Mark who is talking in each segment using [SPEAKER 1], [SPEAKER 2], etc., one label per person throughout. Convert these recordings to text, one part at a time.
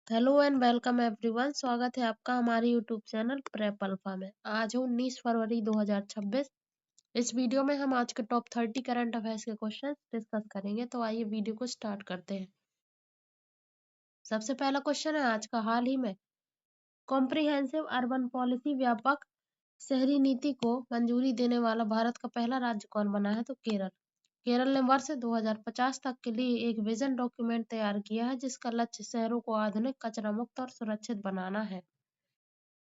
[SPEAKER 1] Hello and welcome everyone. स्वागत है आपका हमारे यूट्यूब चैनल प्रेप अल्फा में। आज है 19 फरवरी 2026। इस वीडियो में हम आज के टॉप 30 करंट अफेयर्स के क्वेश्चन डिस्कस करेंगे। तो आइए वीडियो को स्टार्ट करते हैं। सबसे पहला क्वेश्चन है आज का। हाल ही में कॉम्प्रिहेंसिव अर्बन पॉलिसी व्यापक शहरी नीति को मंजूरी देने वाला भारत का पहला राज्य कौन बना है? तो केरल। केरल ने वर्ष 2050 तक के लिए एक विजन डॉक्यूमेंट तैयार किया है जिसका लक्ष्य शहरों को आधुनिक, कचरा मुक्त और सुरक्षित बनाना है।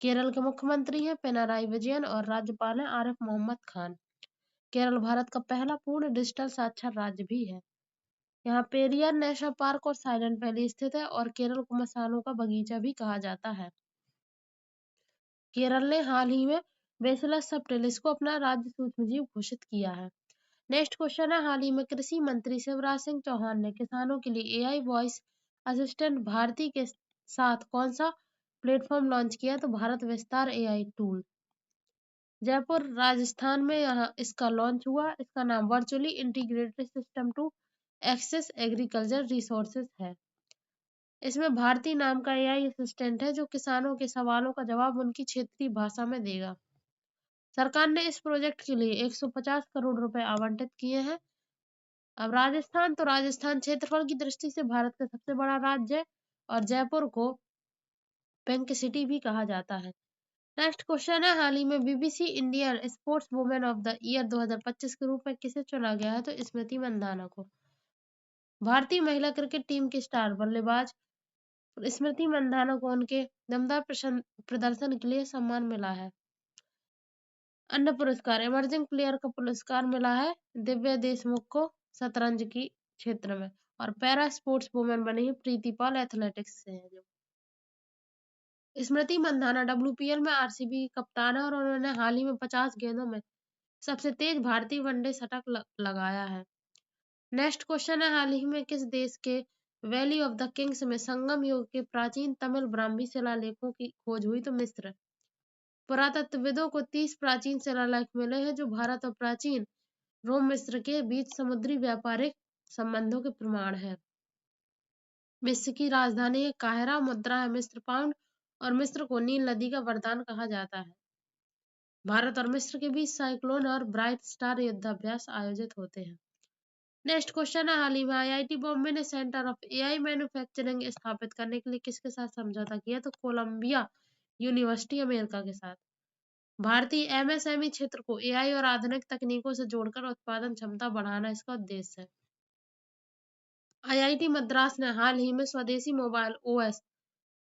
[SPEAKER 1] केरल के मुख्यमंत्री हैं पिनाराई विजयन और राज्यपाल हैं आरिफ मोहम्मद खान। केरल भारत का पहला पूर्ण डिजिटल साक्षर राज्य भी है। यहाँ पेरियार नेशनल पार्क और साइलेंट वैली स्थित है और केरल को मसालों का बगीचा भी कहा जाता है। केरल ने हाल ही में बेसिलस सबटिलिस को अपना राज्य सूक्ष्मजीव घोषित किया है। नेक्स्ट क्वेश्चन है। हाल ही में कृषि मंत्री शिवराज सिंह चौहान ने किसानों के लिए एआई वॉइस असिस्टेंट भारती के साथ कौन सा प्लेटफॉर्म लॉन्च किया? तो भारत विस्तार एआई टूल। जयपुर राजस्थान में यहाँ इसका लॉन्च हुआ। इसका नाम virtually integrated system to access agriculture resources है। इसमें भारती नाम का एआई असिस्टेंट है जो किसानों के सवालों का जवाब उनकी क्षेत्रीय भाषा में देगा। सरकार ने इस प्रोजेक्ट के लिए 150 करोड़ रुपए आवंटित किए हैं। अब राजस्थान क्षेत्रफल की दृष्टि से भारत का सबसे बड़ा राज्य है और जयपुर को पिंक सिटी भी कहा जाता है। नेक्स्ट क्वेश्चन है। हाल ही में BBC Indian sports women of the year 2025 के रूप में किसे चुना गया है? तो स्मृति मंदाना को। भारतीय महिला क्रिकेट टीम की स्टार बल्लेबाज स्मृति मंदाना को उनके दमदार प्रदर्शन के लिए सम्मान मिला है। अन्य पुरस्कार इमर्जिंग प्लेयर का पुरस्कार मिला है दिव्या देशमुख को शतरंज की क्षेत्र में। और पैरा स्पोर्ट्स वुमेन बनी है प्रीति पाल, एथलेटिक्स से है जो। स्मृति मंदाना WPL में आरसीबी की कप्तान है और उन्होंने हाल ही में 50 गेंदों में सबसे तेज भारतीय वनडे शतक लगाया है। नेक्स्ट क्वेश्चन है। हाल ही में किस देश के वैली ऑफ द किंग्स में संगम युग के प्राचीन तमिल ब्राह्मी शिलालेखों की खोज हुई? तो मिस्र। पुरातत्वविदों को 30 प्राचीन शिलालेख मिले हैं जो भारत और प्राचीन रोम मिस्र के बीच समुद्री व्यापारिक संबंधों के प्रमाण है। मिस्र की राजधानी है काहिरा, मुद्रा है मिस्र पाउंड और मिस्र को नील नदी का वरदान कहा जाता है। भारत और मिस्र के बीच साइक्लोन और ब्राइट स्टार युद्धाभ्यास आयोजित होते हैं। नेक्स्ट क्वेश्चन है। हाल ही में आईआईटी बॉम्बे ने सेंटर ऑफ एआई मैन्युफैक्चरिंग स्थापित करने के लिए किसके साथ समझौता किया? तो कोलंबिया यूनिवर्सिटी अमेरिका के साथ। भारतीय एमएसएमई क्षेत्र को एआई और आधुनिक तकनीकों से जोड़कर उत्पादन क्षमता बढ़ाना इसका उद्देश्य है। आईआईटी मद्रास ने हाल ही में स्वदेशी मोबाइल ओएस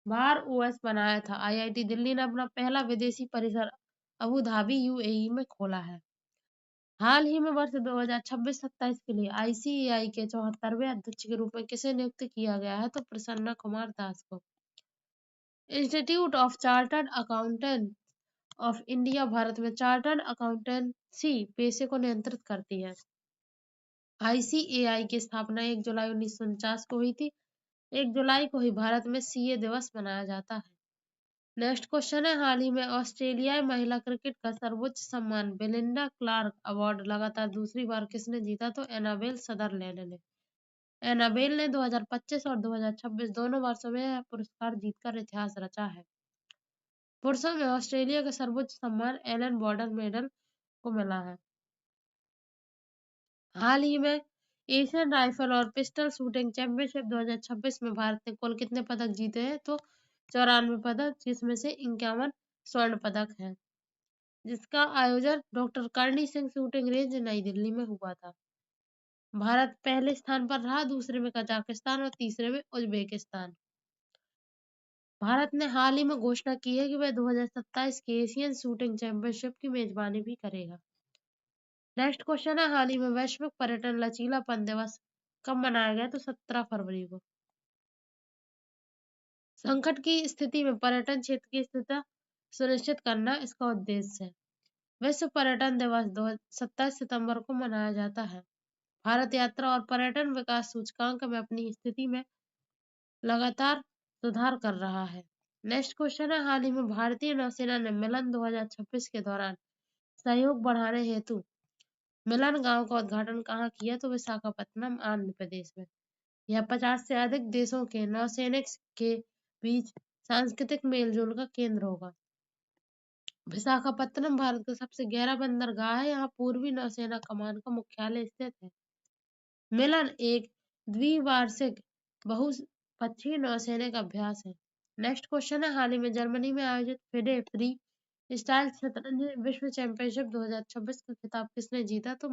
[SPEAKER 1] भार ओएस बनाया था। आईआईटी दिल्ली ने अपना पहला विदेशी परिसर अबू धाबी यूएई में खोला है। हाल ही में वर्ष 2026-27 के लिए आईसीएआई के 74वें अध्यक्ष के रूप में किसे नियुक्त किया गया है? तो प्रसन्ना कुमार दास को। Institute of chartered accountant of India Bharat में चार्टर्ड अकाउंटेंसी पेशे को नियंत्रित करती है। आईसीएआई की स्थापना 1 जुलाई 1949 को हुई थी। 1 जुलाई को ही भारत में सीए दिवस मनाया जाता है। नेक्स्ट क्वेश्चन है। हाल ही में ऑस्ट्रेलियाई महिला क्रिकेट का सर्वोच्च सम्मान बेलिंडा क्लार्क अवार्ड लगातार दूसरी बार किसने जीता? तो एनाबेल सदरलैंड ने। एनाबेल ने 2025 और 2026 दोनों वर्षों में यह पुरस्कार जीतकर इतिहास रचा है। पुरुषों में ऑस्ट्रेलिया का सर्वोच्च सम्मान एलन बॉर्डर मेडल को मिला है। हाल ही में एशियन राइफल और पिस्टल शूटिंग चैंपियनशिप 2026 में भारत ने कुल कितने पदक जीते हैं? तो 94 पदक, जिसमें से 51 स्वर्ण पदक हैं, जिसका आयोजन doctor Karni Singh shooting range नई दिल्ली में हुआ था। भारत पहले स्थान पर रहा, दूसरे में कजाकिस्तान और तीसरे में उज्बेकिस्तान। भारत ने हाल ही में घोषणा की है कि वह 2027 के एशियन शूटिंग चैंपियनशिप की मेजबानी भी करेगा। नेक्स्ट क्वेश्चन है। हाल ही में वैश्विक पर्यटन लचीलापन दिवस कब मनाया गया? तो 17 फरवरी को। संकट की स्थिति में पर्यटन क्षेत्र की स्थिरता सुनिश्चित करना इसका उद्देश्य है। विश्व पर्यटन दिवस 27 सितंबर को मनाया जाता है। भारत यात्रा और पर्यटन विकास सूचकांक में अपनी स्थिति में लगातार सुधार कर रहा है। नेक्स्ट क्वेश्चन है। हाल ही में भारतीय नौसेना ने मिलन 2026 के दौरान सहयोग बढ़ाने हेतु मिलन गांव का उद्घाटन कहाँ किया? तो विशाखापत्तनम, आंध्र प्रदेश में। यह 50 से अधिक देशों के नौसैनिक के बीच सांस्कृतिक मेलजोल का केंद्र होगा। विशाखापत्तनम भारत का सबसे गहरा बंदरगाह है। यहाँ पूर्वी नौसेना कमान का मुख्यालय स्थित है। मिलन एक द्विवार्षिक बहुपक्षीय नौसैनिक अभ्यास है। नेक्स्ट क्वेश्चन है, हाल ही में जर्मनी में आयोजित फिडे फ्री स्टाइल शतरंज विश्व चैंपियनशिप 2026 का खिताब किसने जीता? तो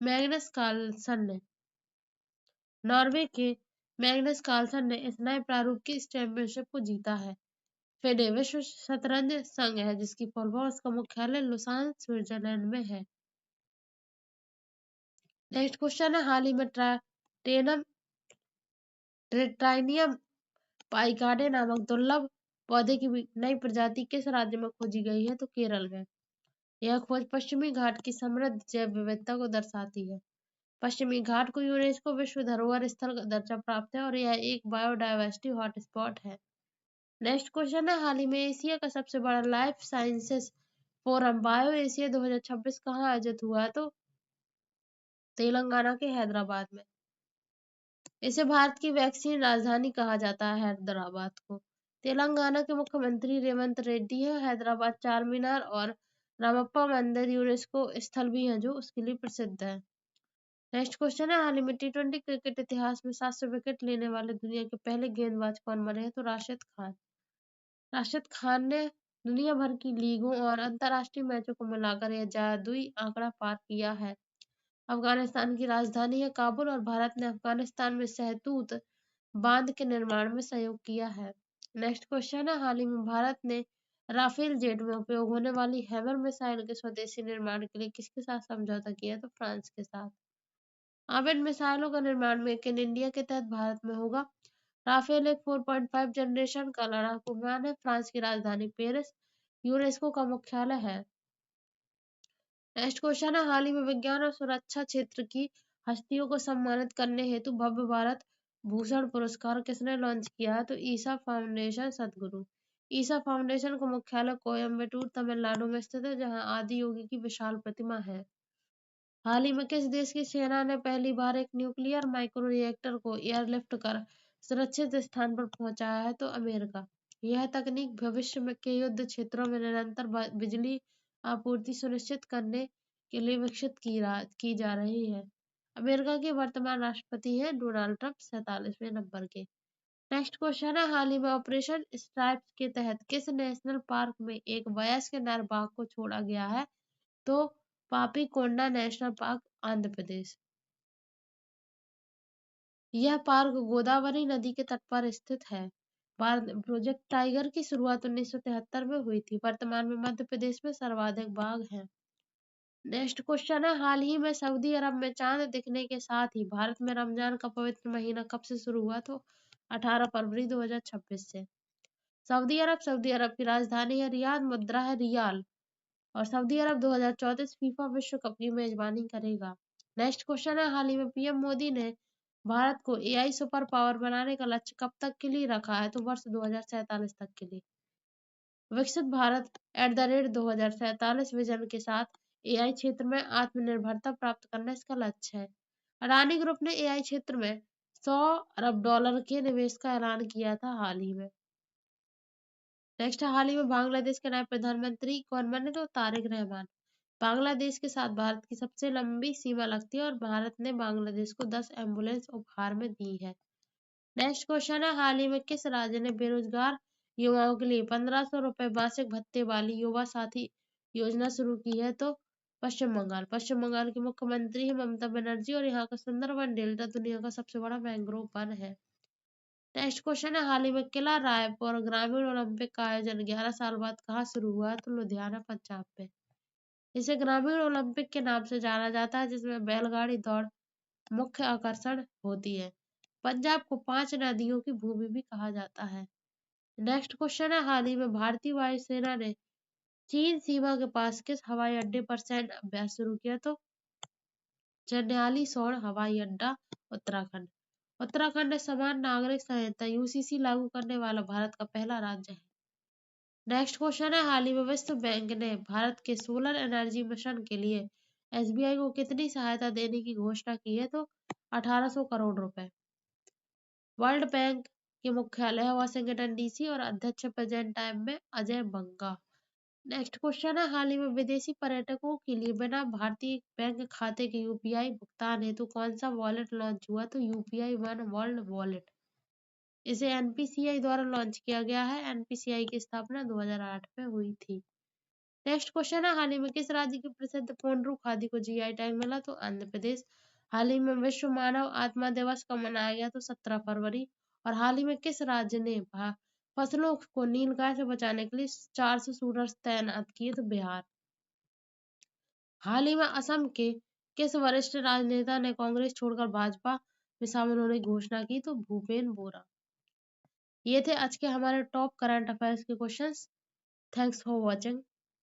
[SPEAKER 1] मैग्नस कार्लसन ने। नॉर्वे के मैग्नस कार्लसन ने इस नए प्रारूप की इस चैंपियनशिप को जीता है। फिडे विश्व शतरंज संघ है जिसकी फुल फॉर्म उसका मुख्यालय लुसान स्विट्जरलैंड में है। नेक्स्ट क्वेश्चन है, हाल ही में ट्राइनियम पाइकाडे नामक दुर्लभ पौधे की नई प्रजाति किस राज्य में खोजी गई है? तो केरल में। यह खोज पश्चिमी घाट की समृद्ध जैव विविधता को दर्शाती है। पश्चिमी घाट को यूनेस्को विश्व धरोहर स्थल का दर्जा प्राप्त है और यह एक बायोडायवर्सिटी हॉटस्पॉट है। नेक्स्ट क्वेश्चन है, हाल ही में एशिया का सबसे बड़ा life sciences forum bio Asia 2026 कहाँ आयोजित हुआ? तो तेलंगाना के हैदराबाद में। इसे भारत की वैक्सीन राजधानी कहा जाता है हैदराबाद को। तेलंगाना के मुख्यमंत्री रेवंत रेड्डी है। हैदराबाद चार मीनार और रामप्पा मंदिर यूनेस्को स्थल भी हैं जो उसके लिए प्रसिद्ध है। नेक्स्ट क्वेश्चन है, हाल ही में टी20 क्रिकेट इतिहास में 700 विकेट लेने वाले दुनिया के पहले गेंदबाज कौन बने हैं? तो राशिद खान। राशिद खान ने दुनिया भर की लीगों और अंतर्राष्ट्रीय मैचों को मिलाकर यह जादुई आंकड़ा पार किया है। अफगानिस्तान की राजधानी है काबुल और भारत ने अफगानिस्तान में सहतूत बांध के निर्माण में सहयोग किया है। नेक्स्ट क्वेश्चन है, हाल ही में भारत ने राफेल जेट में उपयोग होने वाली हैमर मिसाइल के स्वदेशी निर्माण के लिए किसके साथ समझौता किया? तो फ्रांस के साथ। अब इन मिसाइलों का निर्माण मेक इन इंडिया के तहत भारत में होगा। राफेल एक 4.5 जनरेशन का लड़ाकू विमान है। फ्रांस की राजधानी पेरिस यूनेस्को का मुख्यालय है। नेक्स्ट क्वेश्चन है, हाल ही में विज्ञान और सुरक्षा क्षेत्र की हस्तियों को सम्मानित करने हेतु भव्य भारत भूषण पुरस्कार किसने लॉन्च किया है? तो ईसा फाउंडेशन सदगुरु। ईसा फाउंडेशन का मुख्यालय कोयम्बटूर तमिलनाडु में स्थित है जहां आदि योगी की विशाल प्रतिमा है। हाल ही में किस देश की सेना ने पहली बार एक न्यूक्लियर माइक्रो रिएक्टर को एयरलिफ्ट कर सुरक्षित स्थान पर पहुंचाया है? तो अमेरिका। यह तकनीक भविष्य में के युद्ध क्षेत्रों में निरंतर बिजली आपूर्ति सुनिश्चित करने के लिए विकसित की जा रही है। अमेरिका के वर्तमान राष्ट्रपति हैं डोनाल्ड ट्रंप 47वें नंबर के। नेक्स्ट क्वेश्चन है, हाल ही में ऑपरेशन स्ट्राइप्स के तहत किस नेशनल पार्क में एक वयस्क नर बाघ को छोड़ा गया है? तो पापीकोंडा नेशनल पार्क आंध्र प्रदेश। यह पार्क गोदावरी नदी के तट पर स्थित है। प्रोजेक्ट टाइगर की शुरुआत 1973 में हुई थी। वर्तमान में मध्य प्रदेश में सर्वाधिक बाघ हैं। नेक्स्ट क्वेश्चन है, हाल ही में सऊदी अरब में चांद दिखने के साथ ही भारत में रमजान का पवित्र महीना कब से शुरू हुआ? तो 18 फरवरी 2026 से। सऊदी अरब की राजधानी है रियाद, मुद्रा है रियाल और सऊदी अरब 2034 फीफा विश्व कप की मेजबानी करेगा। नेक्स्ट क्वेश्चन है, हाल ही में पीएम मोदी ने भारत को एआई सुपर पावर बनाने का लक्ष्य कब तक के लिए रखा है? तो वर्ष 2047 तक के लिए। विकसित भारत @2047 विजन के साथ एआई क्षेत्र में आत्मनिर्भरता प्राप्त करना इसका लक्ष्य है। अडानी ग्रुप ने एआई क्षेत्र में $100 अरब के निवेश का ऐलान किया था हाल ही में। नेक्स्ट, हाल ही में बांग्लादेश के नए प्रधानमंत्री कौन बने? तो तारिक रहमान। बांग्लादेश के साथ भारत की सबसे लंबी सीमा लगती है और भारत ने बांग्लादेश को 10 एम्बुलेंस उपहार में दी है। नेक्स्ट क्वेश्चन है, हाल ही में किस राज्य ने बेरोजगार युवाओं के लिए 1500 रुपए मासिक भत्ते वाली युवा साथी योजना शुरू की है? तो पश्चिम बंगाल। पश्चिम बंगाल की मुख्यमंत्री है ममता बनर्जी और यहाँ का सुंदरबन डेल्टा दुनिया का सबसे बड़ा मैंग्रोव वन है। नेक्स्ट क्वेश्चन है, हाल ही में किला रायपुर ग्रामीण ओलंपिक का आयोजन 11 साल बाद कहाँ शुरू हुआ है? तो लुधियाना पंजाब में। इसे ग्रामीण ओलंपिक के नाम से जाना जाता है जिसमें बैलगाड़ी दौड़ मुख्य आकर्षण होती है। पंजाब को 5 नदियों की भूमि भी कहा जाता है। नेक्स्ट क्वेश्चन है, हाल ही में भारतीय वायुसेना ने चीन सीमा के पास किस हवाई अड्डे पर सैन्य अभ्यास शुरू किया? तो चन्याली सौड़ हवाई अड्डा उत्तराखंड। उत्तराखंड समान नागरिक संहिता यूसीसी लागू करने वाला भारत का पहला राज्य है। नेक्स्ट क्वेश्चन है, हाल ही में विश्व बैंक ने भारत के सोलर एनर्जी मिशन के लिए एसबीआई को कितनी सहायता देने की घोषणा की है? तो 1800 करोड़ रुपए। वर्ल्ड बैंक के मुख्यालय है वाशिंगटन डीसी और अध्यक्ष प्रेजेंट टाइम में अजय बंगा। नेक्स्ट क्वेश्चन है, हाल ही में विदेशी पर्यटकों के लिए बिना भारतीय बैंक खाते के यूपीआई भुगतान हेतु कौन सा वॉलेट लॉन्च हुआ? तो यूपीआई वन वर्ल्ड वॉलेट। इसे एनपीसीआई द्वारा लॉन्च किया गया है। एनपीसीआई की स्थापना 2008 में हुई थी। नेक्स्ट क्वेश्चन है, हाल ही में किस राज्य के प्रसिद्ध पोंड्रू खादी को जीआई टैग मिला? तो आंध्र प्रदेश। हाल ही में विश्व मानव आत्मा दिवस कब मनाया गया? तो 17 फरवरी। और हाल ही में किस राज्य ने फसलों को नीलगाय से बचाने के लिए 400 शूटर तैनात किए? तो बिहार। हाल ही में असम के किस वरिष्ठ राजनेता ने कांग्रेस छोड़कर भाजपा में शामिल होने की घोषणा की? तो भूपेन बोरा। ये थे आज के हमारे टॉप करंट अफेयर्स के क्वेश्चंस। Thanks for watching.